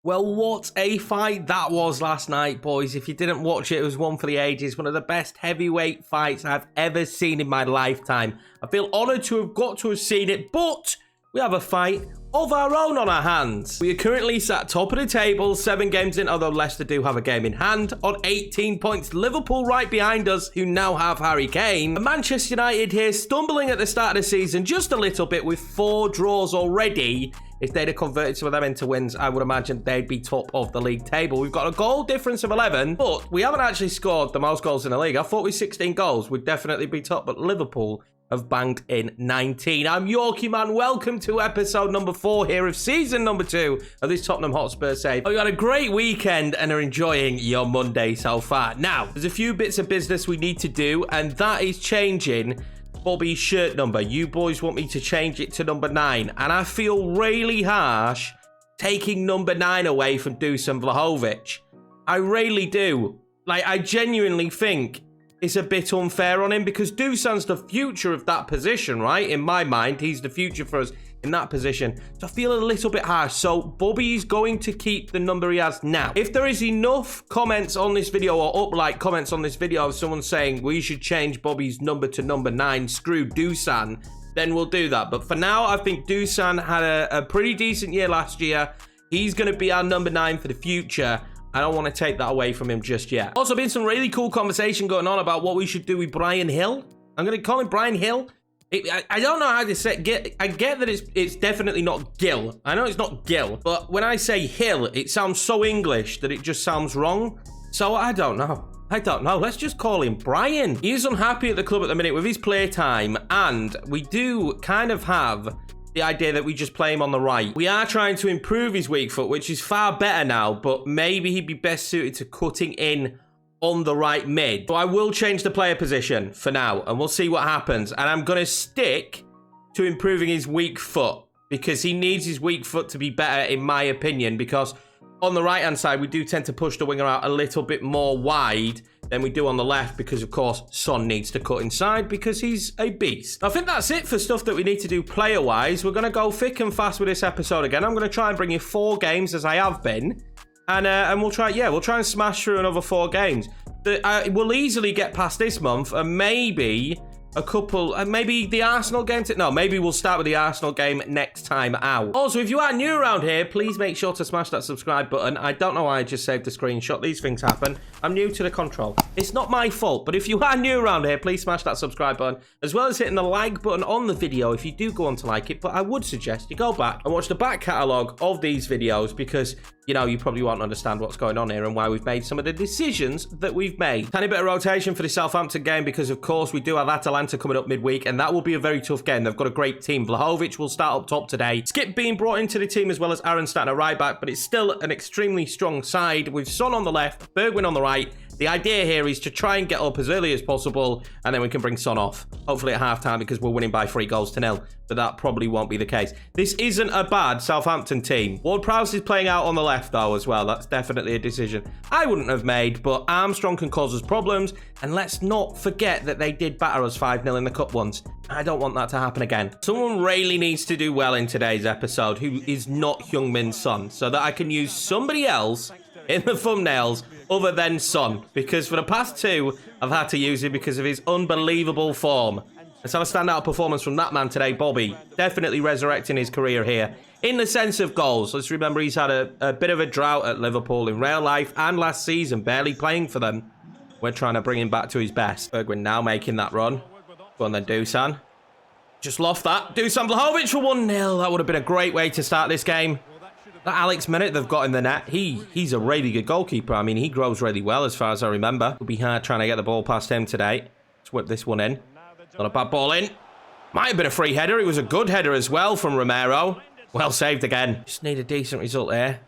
Well, what a fight that was last night, boys. If you didn't watch it, it was one for the ages. One of the best heavyweight fights I've ever seen in my lifetime. I feel honoured to have got to have seen it, but we have a fight of our own on our hands. We are currently sat top of the table, 7 games in, although Leicester do have a game in hand, on 18 points. Liverpool right behind us, who now have Harry Kane. And Manchester United here, stumbling at the start of the season just a little bit with 4 draws already. If they'd have converted some of them into wins, I would imagine they'd be top of the league table. We've got a goal difference of 11, but we haven't actually scored the most goals in the league. I thought with 16 goals, we'd definitely be top, but Liverpool have banged in 19. I'm Yorkiemann. Welcome to episode number 4 here of season number 2 of this Tottenham Hotspur save. Oh, you had a great weekend and are enjoying your Monday so far. Now, there's a few bits of business we need to do, and that is changing Bobby's shirt number. You boys want me to change it to number 9, and I feel really harsh taking number 9 away from Dusan Vlahovic. I really do. Like, I genuinely think it's a bit unfair on him because Dusan's the future of that position, right? In my mind, he's the future for us in that position. So I feel a little bit harsh. So Bobby's going to keep the number he has now. If there is enough comments on this video or like comments on this video of someone saying we should change Bobby's number to number 9, screw Dusan, then we'll do that. But for now, I think Dusan had a pretty decent year last year. He's going to be our number 9 for the future. I don't want to take that away from him just yet. Also been some really cool conversation going on about what we should do with Brian Hill. I'm going to call him Brian Hill. I don't know how to say it. I get that it's definitely not Gill. I know it's not Gill, but when I say Hill, it sounds so English that it just sounds wrong. So I don't know. Let's just call him Brian. He is unhappy at the club at the minute with his play time, and we do kind of have the idea that we just play him on the right. We are trying to improve his weak foot, which is far better now, but maybe he'd be best suited to cutting in on the right mid. So I will change the player position for now, and we'll see what happens. And I'm going to stick to improving his weak foot because he needs his weak foot to be better, in my opinion, because on the right-hand side, we do tend to push the winger out a little bit more wide than we do on the left because, of course, Son needs to cut inside because he's a beast. I think that's it for stuff that we need to do player-wise. We're going to go thick and fast with this episode again. I'm going to try and bring you 4 games as I have been. And we'll try and smash through another 4 games. We'll easily get past this month and maybe a couple, maybe the Arsenal game. No, maybe we'll start with the Arsenal game next time out. Also, if you are new around here, please make sure to smash that subscribe button. I don't know why I just saved the screenshot. These things happen. I'm new to the control. It's not my fault, but if you are new around here, please smash that subscribe button, as well as hitting the like button on the video if you do go on to like it. But I would suggest you go back and watch the back catalogue of these videos because, you know, you probably won't understand what's going on here and why we've made some of the decisions that we've made. Tiny bit of rotation for the Southampton game because, of course, we do have Atalanta coming up midweek, and that will be a very tough game. They've got a great team. Vlahovic will start up top today. Skip being brought into the team as well as Aaron starting at right back, but it's still an extremely strong side with Son on the left, Bergwijn on the right. The idea here is to try and get up as early as possible, and then we can bring Son off. Hopefully at half-time because we're winning by 3-0, but that probably won't be the case. This isn't a bad Southampton team. Ward-Prowse is playing out on the left, though, as well. That's definitely a decision I wouldn't have made, but Armstrong can cause us problems, and let's not forget that they did batter us 5-0 in the Cup once. I don't want that to happen again. Someone really needs to do well in today's episode who is not Heung-Min Son, so that I can use somebody else in the thumbnails other than Son, because for the past 2, I've had to use him because of his unbelievable form. Let's have a standout performance from that man today, Bobby. Definitely resurrecting his career here in the sense of goals. Let's remember he's had a bit of a drought at Liverpool in real life and last season, barely playing for them. We're trying to bring him back to his best. Bergwijn now making that run. Go on then, Dusan. Just lost that. Dusan Vlahovic for 1-0. That would have been a great way to start this game. That Alex Minute they've got in the net, he's a really good goalkeeper. I mean, he grows really well as far as I remember. It'll be hard trying to get the ball past him today. Let's whip this one in. Not a bad ball in. Might have been a free header. It was a good header as well from Romero. Well saved again. Just need a decent result here.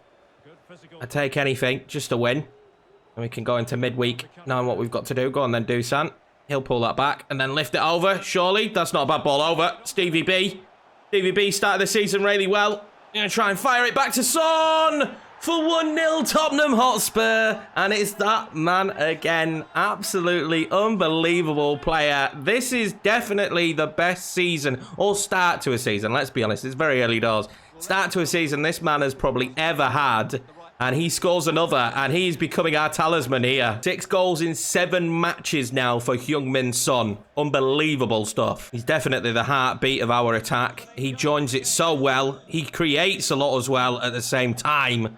I'd take anything, just a win. And we can go into midweek knowing what we've got to do. Go on then, Dusan. He'll pull that back and then lift it over. Surely, that's not a bad ball over. Stevie B. Stevie B started the season really well. Gonna try and fire it back to Son for 1-0 Tottenham Hotspur. And it's that man again. Absolutely unbelievable player. This is definitely the best season or start to a season. Let's be honest, it's very early doors. Start to a season this man has probably ever had And he scores another, and he's becoming our talisman here. 6 goals in 7 matches now for Heung-min Son. Unbelievable stuff. He's definitely the heartbeat of our attack. He joins it so well. He creates a lot as well at the same time.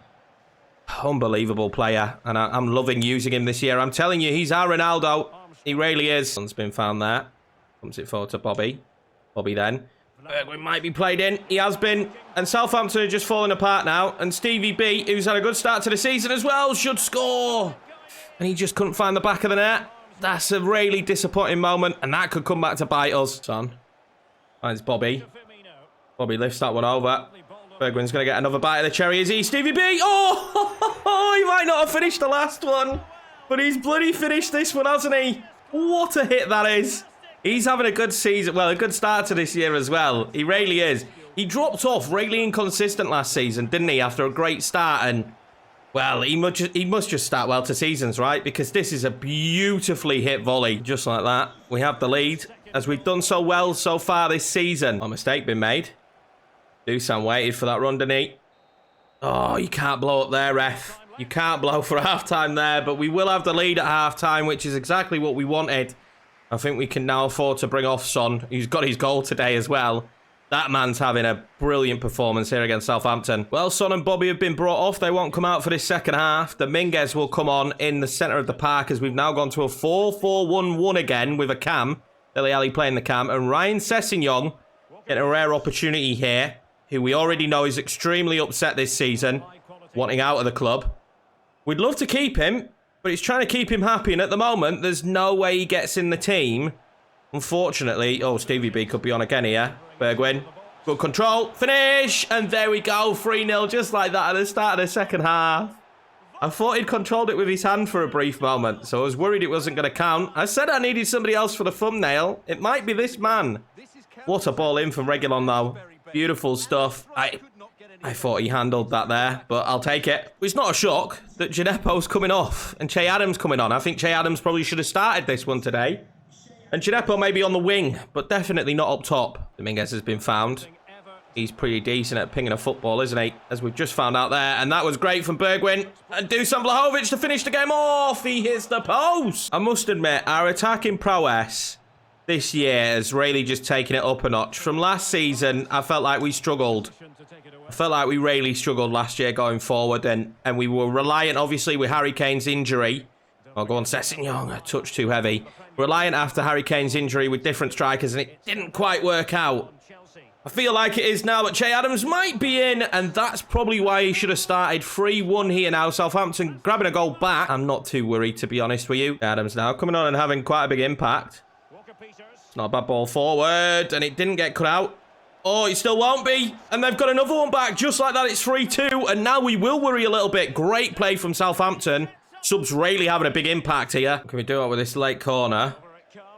Unbelievable player, and I'm loving using him this year. I'm telling you, he's our Ronaldo. He really is. Son's been found there. Comes it forward to Bobby. Bobby then. Bergwijn might be played in. He has been. And Southampton are just falling apart now. And Stevie B, who's had a good start to the season as well, should score. And he just couldn't find the back of the net. That's a really disappointing moment. And that could come back to bite us. Son. Finds Bobby. Bobby lifts that one over. Bergwijn's going to get another bite of the cherry, is he? Stevie B! Oh! He might not have finished the last one. But he's bloody finished this one, hasn't he? What a hit that is. He's having a good season. Well, a good start to this year as well. He really is. He dropped off really inconsistent last season, didn't he? After a great start. And, well, he must just start well to seasons, right? Because this is a beautifully hit volley. Just like that. We have the lead. As we've done so well so far this season. A mistake been made. Dusan waited for that run, didn't he? Oh, you can't blow up there, ref. You can't blow for half-time there. But we will have the lead at half-time, which is exactly what we wanted. I think we can now afford to bring off Son. He's got his goal today as well. That man's having a brilliant performance here against Southampton. Well, Son and Bobby have been brought off. They won't come out for this second half. Dominguez will come on in the centre of the park as we've now gone to a 4-4-1-1 again with a cam. Dele Alli playing the cam. And Ryan Sessegnon getting a rare opportunity here, who we already know is extremely upset this season, wanting out of the club. We'd love to keep him, but he's trying to keep him happy, and at the moment, there's no way he gets in the team. Unfortunately, oh, Stevie B could be on again here. Bergwijn, good control, finish, and there we go, 3-0, just like that at the start of the second half. I thought he'd controlled it with his hand for a brief moment, so I was worried it wasn't going to count. I said I needed somebody else for the thumbnail. It might be this man. What a ball in from Reguilón, though. Beautiful stuff. I thought he handled that there, but I'll take it. It's not a shock that Gineppo's coming off and Che Adams coming on. I think Che Adams probably should have started this one today. And Gineppo may be on the wing, but definitely not up top. Dominguez has been found. He's pretty decent at pinging a football, isn't he? As we've just found out there. And that was great from Bergwijn. And Dusan Vlahovic to finish the game off. He hits the post. I must admit, our attacking prowess this year has really just taken it up a notch. From last season, I felt like we struggled. I felt like we really struggled last year going forward, and we were reliant, obviously, with Harry Kane's injury. I'll go on Sessegnon, a touch too heavy. Reliant after Harry Kane's injury with different strikers, and it didn't quite work out. I feel like it is now, but Che Adams might be in, and that's probably why he should have started. 3-1 here now. Southampton grabbing a goal back. I'm not too worried, to be honest with you. Adams now coming on and having quite a big impact. It's not a bad ball forward, and it didn't get cut out. Oh, it still won't be. And they've got another one back. Just like that, it's 3-2. And now we will worry a little bit. Great play from Southampton. Subs really having a big impact here. Can we do it with this late corner?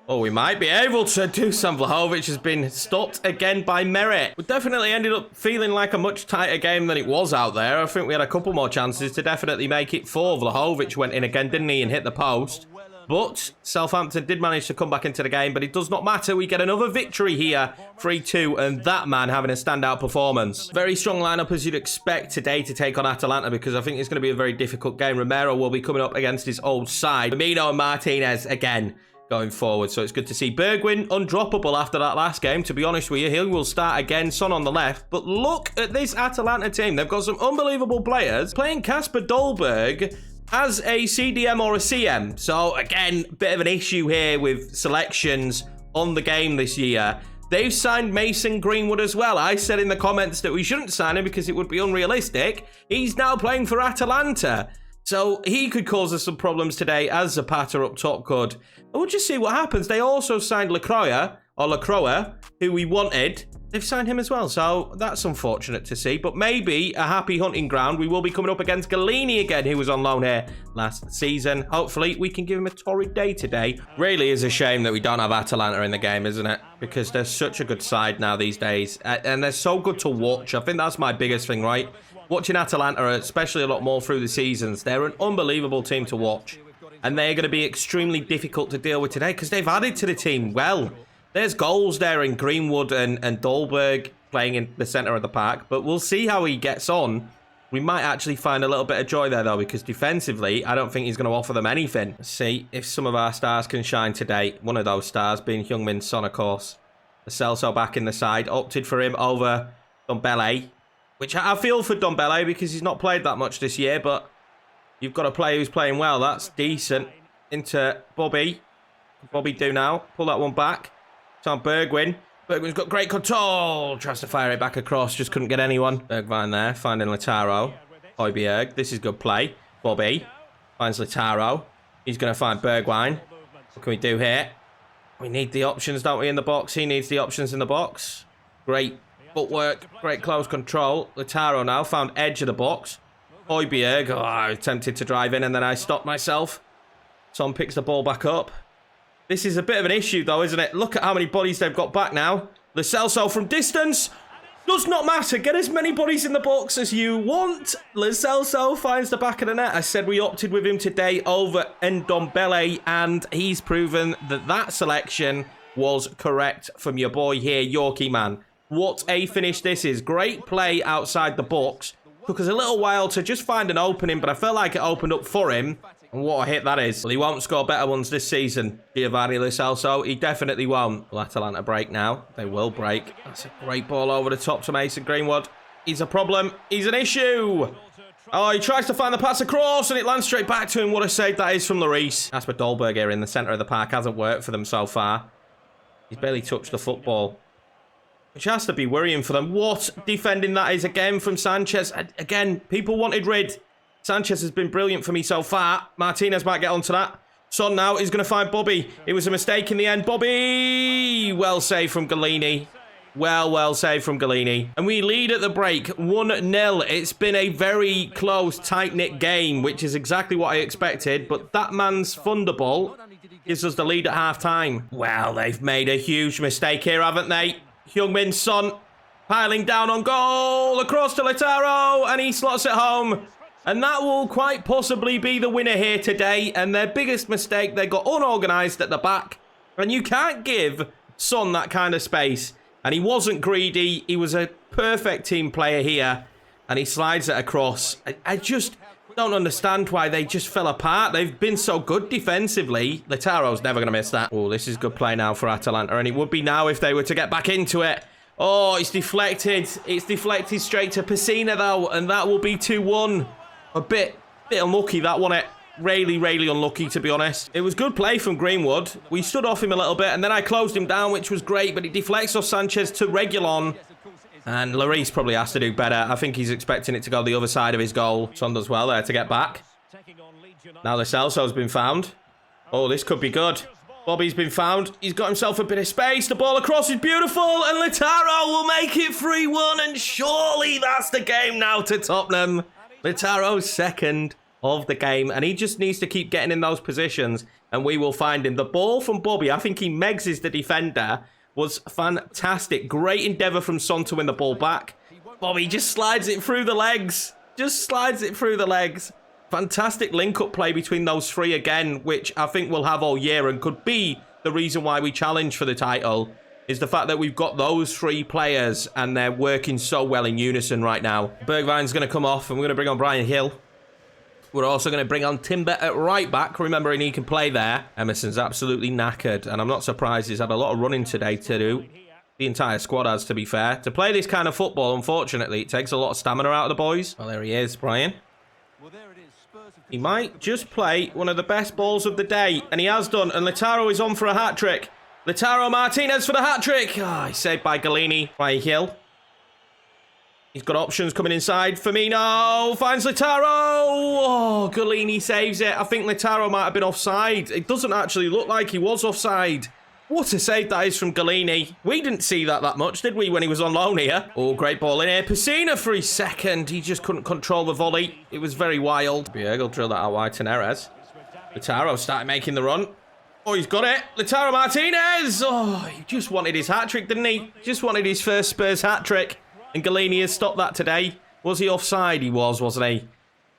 Oh, we might be able to. Dusan Vlahovic has been stopped again by Merit. We definitely ended up feeling like a much tighter game than it was out there. I think we had a couple more chances to definitely make it 4. Vlahovic went in again, didn't he, and hit the post. But Southampton did manage to come back into the game, but it does not matter. We get another victory here, 3-2, and that man having a standout performance. Very strong lineup as you'd expect today to take on Atalanta, because I think it's going to be a very difficult game. Romero will be coming up against his old side. Firmino and Martinez again going forward, so it's good to see. Bergwijn undroppable after that last game, to be honest with you. He will start again, Son on the left. But look at this Atalanta team. They've got some unbelievable players. Playing Kasper Dolberg as a CDM or a CM. So, again, bit of an issue here with selections on the game this year. They've signed Mason Greenwood as well. I said in the comments that we shouldn't sign him because it would be unrealistic. He's now playing for Atalanta. So, he could cause us some problems today, as Zapata up top could. But we'll just see what happens. They also signed Lacroix, who we wanted. They've signed him as well, so that's unfortunate to see. But maybe a happy hunting ground. We will be coming up against Galini again, who was on loan here last season. Hopefully, we can give him a torrid day today. Really is a shame that we don't have Atalanta in the game, isn't it? Because they're such a good side now these days. And they're so good to watch. I think that's my biggest thing, right? Watching Atalanta, especially a lot more through the seasons, they're an unbelievable team to watch. And they're going to be extremely difficult to deal with today because they've added to the team well. There's goals there in Greenwood and Dolberg playing in the centre of the park. But we'll see how he gets on We might actually find a little bit of joy there, though, because defensively, I don't think he's going to offer them anything. Let's see if some of our stars can shine today. One of those stars being Heung-min Son, of course. The Celso back in the side. Opted for him over Dombele, which I feel for Dombele because he's not played that much this year, but you've got a player who's playing well. That's decent. Into Bobby. Bobby do now. Pull that one back. It's on Bergwijn. Bergwijn's got great control. Tries to fire it back across. Just couldn't get anyone. Bergwijn there. Finding Lautaro. Højbjerg. This is good play. Bobby. Finds Lautaro. He's going to find Bergwijn. What can we do here? We need the options, don't we, in the box? He needs the options in the box. Great footwork. Great close control. Lautaro now. Found edge of the box. Højbjerg. Oh, I was tempted to drive in and then I stopped myself. Son picks the ball back up. This is a bit of an issue, though, isn't it? Look at how many bodies they've got back now. Lo Celso from distance. Does not matter. Get as many bodies in the box as you want. Lo Celso finds the back of the net. I said we opted with him today over Ndombele, and he's proven that that selection was correct from your boy here, Yorkiemann. What a finish this is. Great play outside the box. Took us a little while to just find an opening, but I felt like it opened up for him. And what a hit that is. Well, he won't score better ones this season, Giovanni Lo Celso. He definitely won't. Will Atalanta break now? They will break. That's a great ball over the top to Mason Greenwood. He's a problem. He's an issue. Oh, he tries to find the pass across, and it lands straight back to him. What a save that is from Lloris. Asper Dolberg here in the centre of the park hasn't worked for them so far. He's barely touched the football, which has to be worrying for them. What defending that is again from Sanchez. Again, people wanted rid. Sanchez has been brilliant for me so far. Martinez might get onto that. Son now is going to find Bobby. It was a mistake in the end. Bobby! Well saved from Galini. Well saved from Galini. And we lead at the break 1-0. It's been a very close, tight-knit game, which is exactly what I expected. But that man's thunderbolt gives us the lead at half-time. Well, they've made a huge mistake here, haven't they? Heung-min Son piling down on goal. Across to Lautaro. And he slots it home. And that will quite possibly be the winner here today. And their biggest mistake, they got unorganised at the back. And you can't give Son that kind of space. And he wasn't greedy. He was a perfect team player here. And he slides it across. I just don't understand why they just fell apart. They've been so good defensively. Lautaro's never going to miss that. Oh, this is good play now for Atalanta. And it would be now if they were to get back into it. Oh, it's deflected. It's deflected straight to Pessina, though. And that will be 2-1. A bit unlucky, that wasn't it? Really unlucky, to be honest. It was good play from Greenwood. We stood off him a little bit, and then I closed him down, which was great, but it deflects off Sanchez to Reguilon. And Lloris probably has to do better. I think he's expecting it to go the other side of his goal. Son does well there to get back. Now Lo Celso's been found. Oh, this could be good. Bobby's been found. He's got himself a bit of space. The ball across is beautiful, and Lautaro will make it 3-1, and surely that's the game now to Tottenham. Lautaro's second of the game, and he just needs to keep getting in those positions, and we will find him. The ball from Bobby, I think he Meggs the defender, was fantastic. Great endeavour from Son to win the ball back. Bobby just slides it through the legs. Just slides it through the legs. Fantastic link-up play between those three again, which I think we'll have all year and could be the reason why we challenge for the title. Is the fact that we've got those three players and they're working so well in unison right now. Bergwijn's going to come off and we're going to bring on Brian Hill. We're also going to bring on Timber at right back, remembering he can play there. Emerson's absolutely knackered, and I'm not surprised he's had a lot of running today to do. The entire squad has, to be fair. To play this kind of football, unfortunately, it takes a lot of stamina out of the boys. Well, there he is, Brian. He might just play one of the best balls of the day, and he has done, and Lautaro is on for a hat-trick. Lautaro Martinez for the hat-trick. Oh, he's saved by Galini. By Hill. He's got options coming inside. Firmino finds Lautaro. Oh, Galini saves it. I think Lautaro might have been offside. It doesn't actually look like he was offside. What a save that is from Galini. We didn't see that much, did we, when he was on loan here? Oh, great ball in here. Pessina for his second. He just couldn't control the volley. It was very wild. Bjerg drill that out wide to Neres. Lautaro started making the run. Oh, he's got it. Lautaro Martinez. Oh, he just wanted his hat-trick, didn't he? Just wanted his first Spurs hat-trick. And Galini has stopped that today. Was he offside? He was, wasn't he?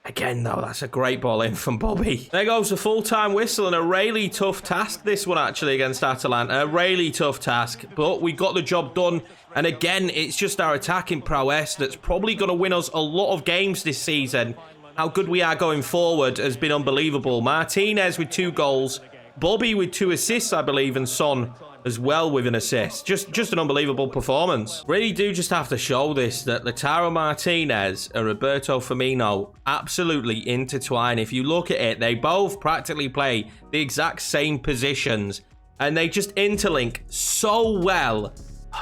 Again, though, that's a great ball in from Bobby. There goes the full-time whistle, and a really tough task, this one, actually, against Atalanta. A really tough task, but we got the job done. And again, it's just our attacking prowess that's probably going to win us a lot of games this season. How good we are going forward has been unbelievable. Martinez with 2 goals, Bobby with 2 assists, I believe, and Son as well with an assist. Just an unbelievable performance. Really do just have to show this, that Lautaro Martinez and Roberto Firmino absolutely intertwine. If you look at it, they both practically play the exact same positions, and they just interlink so well.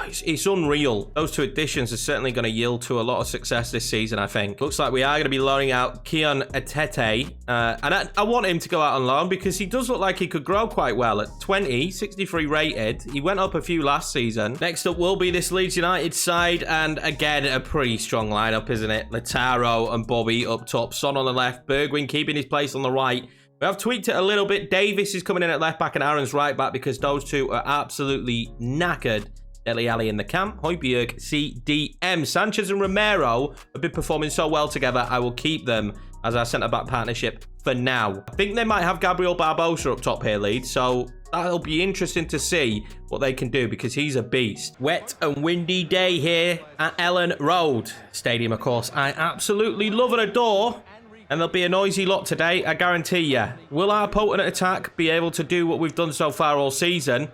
It's unreal. Those 2 additions are certainly going to yield to a lot of success this season, I think. Looks like we are going to be loaning out Kion Etete. And I want him to go out on loan because he does look like he could grow quite well. At 20, 63 rated. He went up a few last season. Next up will be this Leeds United side. And again, a pretty strong lineup, isn't it? Lautaro and Bobby up top. Son on the left. Bergwijn keeping his place on the right. We have tweaked it a little bit. Davis is coming in at left back and Aaron's right back because those 2 are absolutely knackered. Dele Alli in the camp. Højbjerg, CDM. Sanchez and Romero have been performing so well together. I will keep them as our centre-back partnership for now. I think they might have Gabriel Barbosa up top here, Leeds. So that'll be interesting to see what they can do because he's a beast. Wet and windy day here at Ellen Road Stadium, of course. I absolutely love and adore. And there'll be a noisy lot today, I guarantee you. Will our potent attack be able to do what we've done so far all season?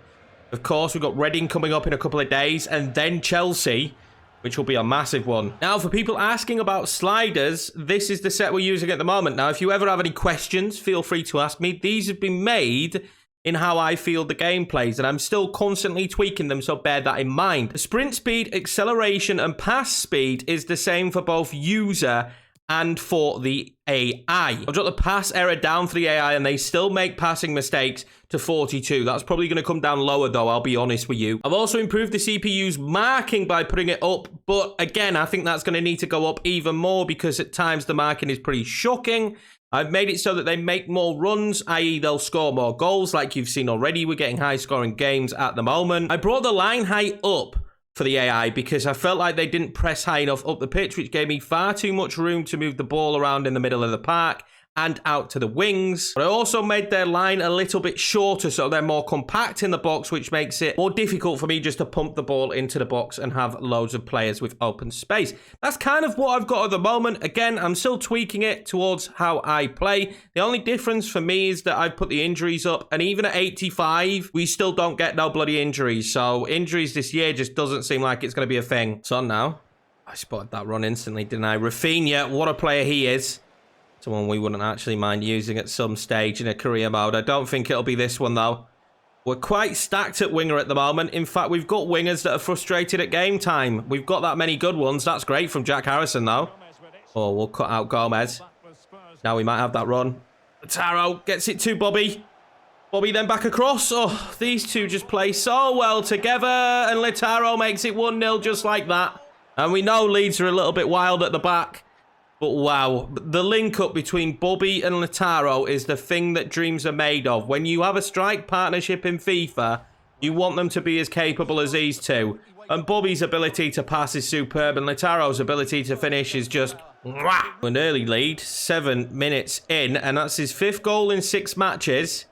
Of course, we've got Reading coming up in a couple of days, and then Chelsea, which will be a massive one. Now, for people asking about sliders, this is the set we're using at the moment. Now, if you ever have any questions, feel free to ask me. These have been made in how I feel the game plays, and I'm still constantly tweaking them, so bear that in mind. The sprint speed, acceleration, and pass speed is the same for both user and for the AI. I've dropped the pass error down for the AI, and they still make passing mistakes to 42. That's probably going to come down lower, though, I'll be honest with you. I've also improved the CPU's marking by putting it up, but again, I think that's going to need to go up even more because at times the marking is pretty shocking. I've made it so that they make more runs, i.e. they'll score more goals like you've seen already. We're getting high-scoring games at the moment. I brought the line height up for the AI because I felt like they didn't press high enough up the pitch, which gave me far too much room to move the ball around in the middle of the park and out to the wings. But I also made their line a little bit shorter so they're more compact in the box, which makes it more difficult for me just to pump the ball into the box and have loads of players with open space. That's kind of what I've got at the moment. Again, I'm still tweaking it towards how I play. The only difference for me is that I've put the injuries up, and even at 85, we still don't get no bloody injuries. So injuries this year just doesn't seem like it's going to be a thing. So now, I spotted that run instantly, didn't I? Rafinha, what a player he is. Someone we wouldn't actually mind using at some stage in a career mode. I don't think it'll be this one, though. We're quite stacked at winger at the moment. In fact, we've got wingers that are frustrated at game time. We've got that many good ones. That's great from Jack Harrison, though. Oh, we'll cut out Gomez. Now we might have that run. Lautaro gets it to Bobby. Bobby then back across. Oh, these two just play so well together. And Lautaro makes it 1-0 just like that. And we know Leeds are a little bit wild at the back. But wow, the link-up between Bobby and Lautaro is the thing that dreams are made of. When you have a strike partnership in FIFA, you want them to be as capable as these two. And Bobby's ability to pass is superb, and Lautaro's ability to finish is just... An early lead, 7 minutes in, and that's his 5th goal in 6 matches.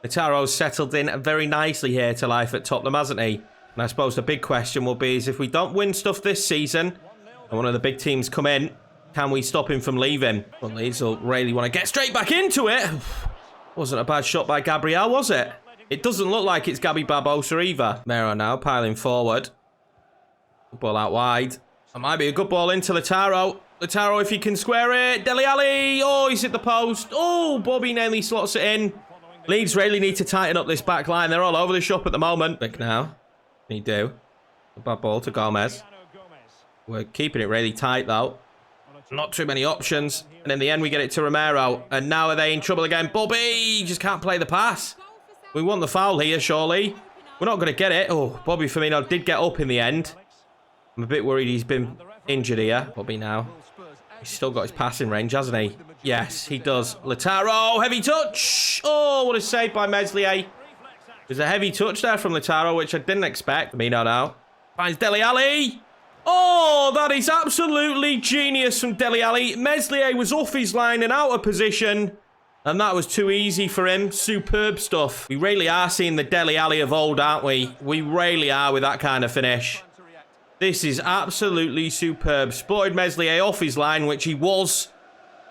Lautaro's settled in very nicely here to life at Tottenham, hasn't he? And I suppose the big question will be is if we don't win stuff this season, and one of the big teams come in, can we stop him from leaving? Well, Leeds will really want to get straight back into it. Wasn't a bad shot by Gabriel, was it? It doesn't look like it's Gabby Barbosa either. Mero now piling forward. Ball out wide. That might be a good ball into Lautaro. Lautaro, if he can square it. Dele Alli. Oh, he's hit the post. Oh, Bobby nearly slots it in. Leeds really need to tighten up this back line. They're all over the shop at the moment. Look now. They do. A bad ball to Gomez. We're keeping it really tight, though. Not too many options. And in the end, we get it to Romero. And now are they in trouble again? Bobby just can't play the pass. We want the foul here, surely. We're not going to get it. Oh, Bobby Firmino did get up in the end. I'm a bit worried he's been injured here. Bobby now. He's still got his passing range, hasn't he? Yes, he does. Lautaro, heavy touch. Oh, what a save by Meslier. There's a heavy touch there from Lautaro, which I didn't expect. Firmino now. Finds Dele Alli. Oh, that is absolutely genius from Dele Alli. Meslier was off his line and out of position. And that was too easy for him. Superb stuff. We really are seeing the Dele Alli of old, aren't we? We really are with that kind of finish. This is absolutely superb. Spotted Meslier off his line, which he was.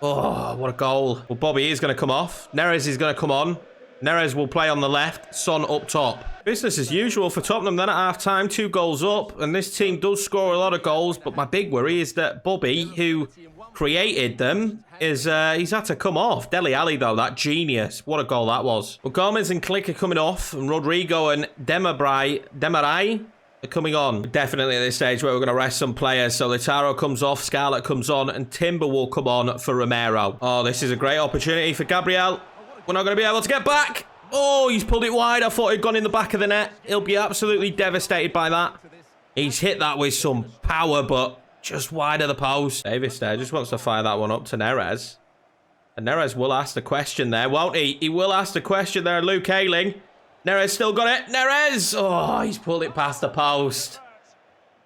Oh, what a goal. Well, Bobby is going to come off. Neres is going to come on. Neres will play on the left. Son up top. Business as usual for Tottenham then at half-time. 2 goals up. And this team does score a lot of goals. But my big worry is that Bobby, who created them, he's had to come off. Dele Alli, though, that genius. What a goal that was. Well, Gomez and Click are coming off. And Rodrigo and Demarai are coming on. Definitely at this stage where we're going to rest some players. So Lautaro comes off, Scarlett comes on, and Timber will come on for Romero. Oh, this is a great opportunity for Gabriel. We're not going to be able to get back. Oh, he's pulled it wide. I thought he'd gone in the back of the net. He'll be absolutely devastated by that. He's hit that with some power, but just wide of the post. Davis there just wants to fire that one up to Neres. And Neres will ask the question there, won't he? He will ask the question there, Luke Ayling. Neres still got it. Neres! Oh, he's pulled it past the post.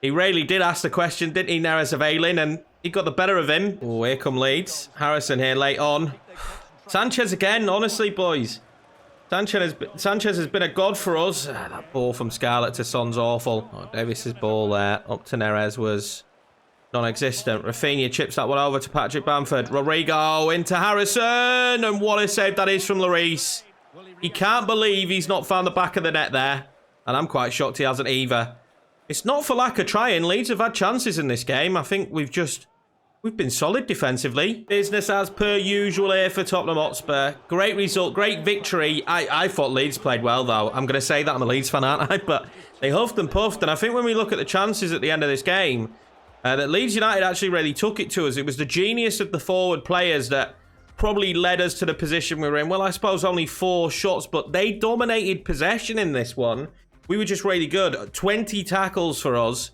He really did ask the question, didn't he, Neres of Ayling? And he got the better of him. Oh, here come Leeds. Harrison here late on. Sanchez again, honestly, boys. Sanchez has been a god for us. That ball from Scarlett to Son's awful. Oh, Davis's ball there up to Neres was non-existent. Rafinha chips that one over to Patrick Bamford. Rodrigo into Harrison. And what a save that is from Lloris. He can't believe he's not found the back of the net there. And I'm quite shocked he hasn't either. It's not for lack of trying. Leeds have had chances in this game. I think we've been solid defensively. Business as per usual here for Tottenham Hotspur. Great result, great victory. I thought Leeds played well, though. I'm going to say that I'm a Leeds fan, aren't I? But they huffed and puffed. And I think when we look at the chances at the end of this game, that Leeds United actually really took it to us. It was the genius of the forward players that probably led us to the position we were in. Well, I suppose only 4 shots, but they dominated possession in this one. We were just really good. 20 tackles for us.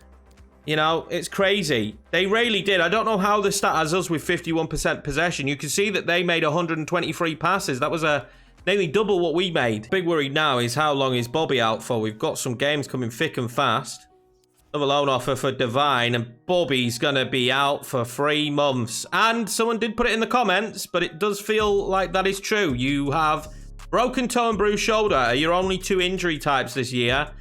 You know, it's crazy. They really did. I don't know how the stat has us with 51% possession. You can see that they made 123 passes. That was nearly double what we made. Big worry now is how long is Bobby out for? We've got some games coming thick and fast. Another loan offer for Divine, and Bobby's going to be out for 3 months. And someone did put it in the comments, but it does feel like that is true. You have broken toe and bruised shoulder are your only 2 injury types this year.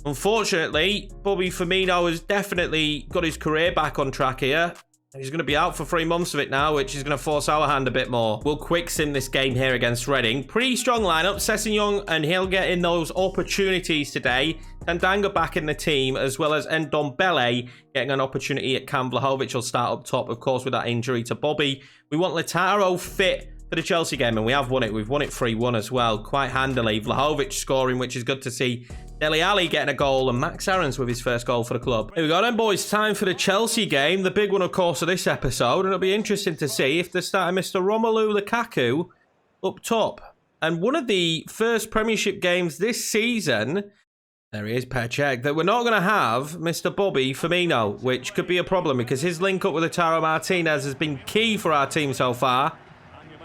Unfortunately, Bobby Firmino has definitely got his career back on track here. He's going to be out for 3 months of it now, which is going to force our hand a bit more. We'll quick sim this game here against Reading. Pretty strong lineup. Sessegnon, and he'll get in those opportunities today. Tandanga back in the team, as well as Ndombele getting an opportunity at Cam. Vlahovic will start up top, of course, with that injury to Bobby. We want Lautaro fit for the Chelsea game, and we have won it. We've won it 3-1 as well, quite handily. Vlahovic scoring, which is good to see. Dele Alli getting a goal, and Max Aarons with his first goal for the club. Here we go then, boys. Time for the Chelsea game. The big one, of course, of this episode. And it'll be interesting to see if they're starting Mr. Romelu Lukaku up top. And one of the first Premiership games this season, there he is, Pechek, that we're not going to have Mr. Bobby Firmino, which could be a problem because his link up with Lautaro Martinez has been key for our team so far.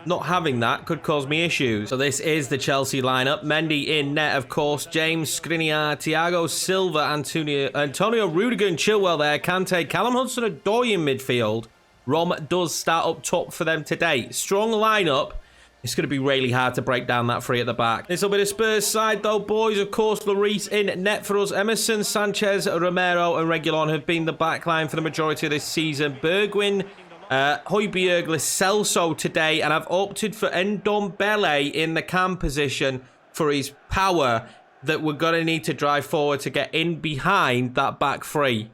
Not having that could cause me issues. So this is the Chelsea lineup. Mendy in net, of course. James, Skriniar, Thiago Silva, Antonio Rudiger and Chilwell there. Kante, Callum Hudson-Odoi in midfield. Rom does start up top for them today. Strong lineup. It's going to be really hard to break down that 3 at the back. This will be the Spurs side, though, boys. Of course, Lloris in net for us. Emerson, Sanchez, Romero and Reguilon have been the backline for the majority of this season. Bergwijn, Højbjerg, Lo Celso today, and I've opted for Ndombele in the cam position for his power that we're going to need to drive forward to get in behind that back 3.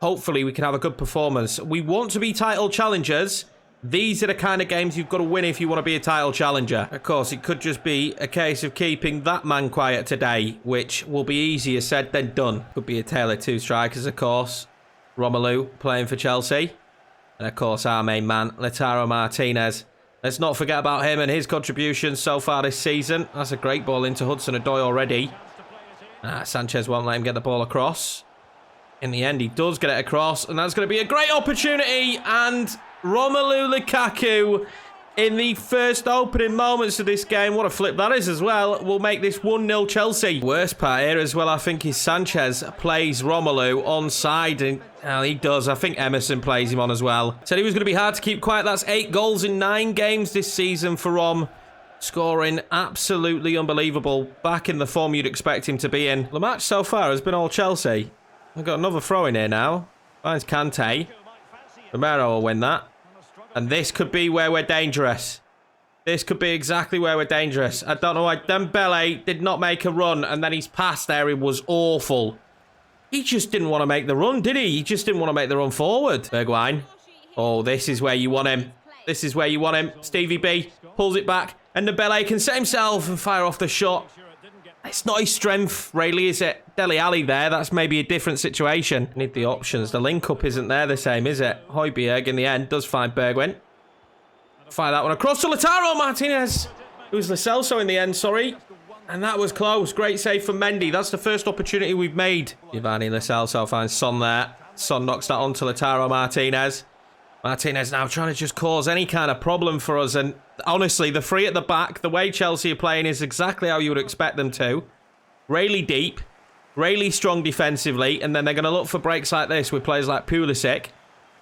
Hopefully we can have a good performance. We want to be title challengers. These are the kind of games you've got to win if you want to be a title challenger. Of course, it could just be a case of keeping that man quiet today, which will be easier said than done. Could be a tale of 2 strikers, of course. Romelu playing for Chelsea. And, of course, our main man, Lautaro Martinez. Let's not forget about him and his contributions so far this season. That's a great ball into Hudson-Odoi already. Sanchez won't let him get the ball across. In the end, he does get it across. And that's going to be a great opportunity. And Romelu Lukaku in the first opening moments of this game. What a flip that is as well. We'll make this 1-0 Chelsea. Worst part here as well, I think, is Sanchez plays Romelu onside. And he does. I think Emerson plays him on as well. Said he was going to be hard to keep quiet. That's 8 goals in 9 games this season for Rom. Scoring absolutely unbelievable. Back in the form you'd expect him to be in. The match so far has been all Chelsea. We've got another throw in here now. Finds Kante. Romero will win that. And this could be where we're dangerous. This could be exactly where we're dangerous. I don't know why Dembele did not make a run. And then his pass there, it was awful. He just didn't want to make the run, did he? He just didn't want to make the run forward. Bergwijn. Oh, this is where you want him. This is where you want him. Stevie B pulls it back. And Dembele can set himself and fire off the shot. It's not his strength, really, is it? Dele Alli there. That's maybe a different situation. Need the options. The link-up isn't there the same, is it? Højbjerg in the end does find Bergwijn. Fire that one across to Lautaro Martinez. It was Lo Celso in the end, sorry. And that was close. Great save from Mendy. That's the first opportunity we've made. Giovanni Lo Celso finds Son there. Son knocks that on to Lautaro Martinez. Martinez now trying to just cause any kind of problem for us. And honestly, the three at the back, the way Chelsea are playing is exactly how you would expect them to. Really deep, really strong defensively. And then they're going to look for breaks like this with players like Pulisic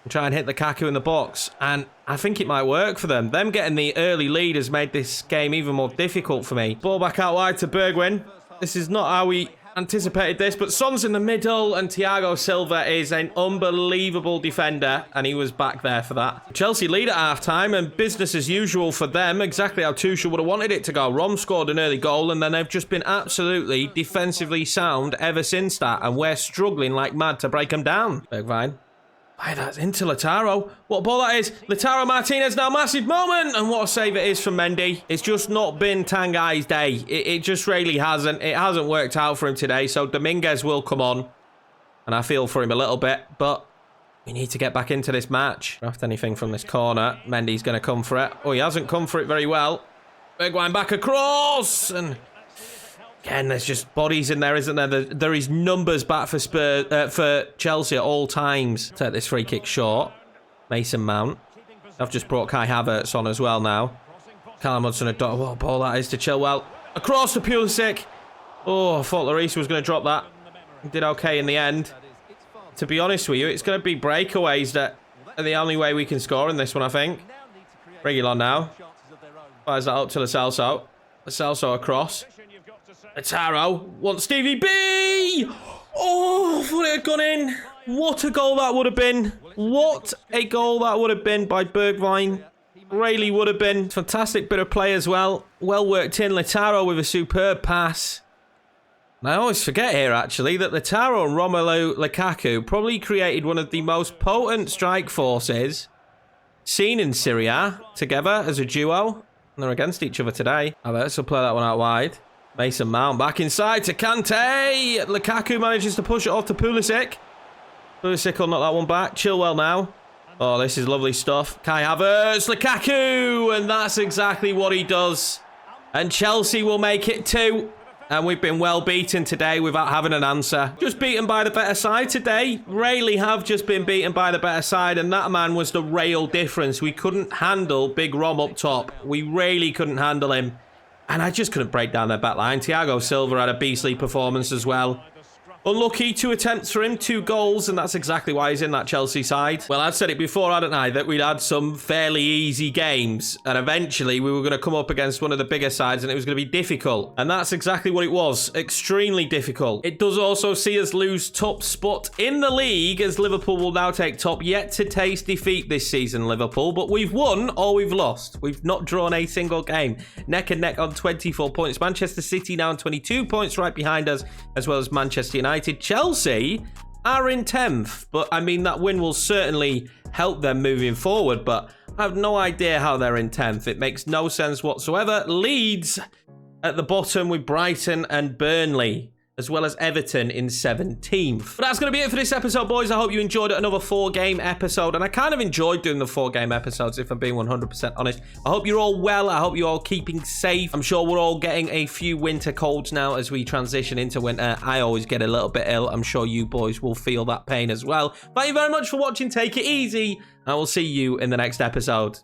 and try and hit Lukaku in the box. And I think it might work for them. Them getting the early lead has made this game even more difficult for me. Ball back out wide to Bergwijn. This is not how we anticipated this, but Son's in the middle and Thiago Silva is an unbelievable defender, and he was back there for that. Chelsea lead at half-time, and business as usual for them, exactly how Tuchel would have wanted it to go. Rom scored an early goal, and then they've just been absolutely defensively sound ever since that, and we're struggling like mad to break them down. Bergwijn. Hey, that's into Lautaro. What a ball that is. Lautaro Martinez now, massive moment. And what a save it is from Mendy. It's just not been Tangai's day. It just really hasn't. It hasn't worked out for him today. So Dominguez will come on. And I feel for him a little bit. But we need to get back into this match. Draft anything from this corner. Mendy's going to come for it. Oh, he hasn't come for it very well. Bergwijn back across. And again, there's just bodies in there, isn't there? There is numbers back for for Chelsea at all times. Take this free kick short. Mason Mount. I've just brought Kai Havertz on as well now. Callum Hudson-Odoi. What a ball that is to Chilwell. Across to Pulisic. Oh, I thought Lloris was going to drop that. He did okay in the end. To be honest with you, it's going to be breakaways that are the only way we can score in this one, I think. Reguilon now. Fires that up to Lo Celso. Lo Celso across. Lautaro wants Stevie B. Oh, I thought it had gone in. What a goal that would have been. What a goal that would have been by Bergwijn. Really would have been. Fantastic bit of play as well. Well worked in. Lautaro with a superb pass. And I always forget here, actually, that Lautaro and Romelu Lukaku probably created one of the most potent strike forces seen in Serie A together as a duo. And they're against each other today. Havertz will play that one out wide. Mason Mount back inside to Kante. Lukaku manages to push it off to Pulisic. Pulisic will knock that one back. Chilwell now. Oh, this is lovely stuff. Kai Havertz, Lukaku. And that's exactly what he does. And Chelsea will make it 2. And we've been well beaten today without having an answer. Just beaten by the better side today. Really have just been beaten by the better side. And that man was the real difference. We couldn't handle Big Rom up top. We really couldn't handle him. And I just couldn't break down their back line. Thiago Silva had a beastly performance as well. Unlucky, 2 attempts for him, 2 goals, and that's exactly why he's in that Chelsea side. Well, I'd said it before, hadn't I, that we'd had some fairly easy games, and eventually we were going to come up against one of the bigger sides, and it was going to be difficult. And that's exactly what it was. Extremely difficult. It does also see us lose top spot in the league, as Liverpool will now take top. Yet to taste defeat this season, Liverpool, but we've won or we've lost. We've not drawn a single game. Neck and neck on 24 points. Manchester City now on 22 points right behind us, as well as Manchester United. Chelsea are in 10th, but I mean that win will certainly help them moving forward, but I have no idea how they're in 10th. It makes no sense whatsoever. Leeds at the bottom with Brighton and Burnley, as well as Everton in 17th. But that's going to be it for this episode, boys. I hope you enjoyed another 4-game episode, and I kind of enjoyed doing the 4-game episodes, if I'm being 100% honest. I hope you're all well. I hope you're all keeping safe. I'm sure we're all getting a few winter colds now as we transition into winter. I always get a little bit ill. I'm sure you boys will feel that pain as well. Thank you very much for watching. Take it easy. I will see you in the next episode.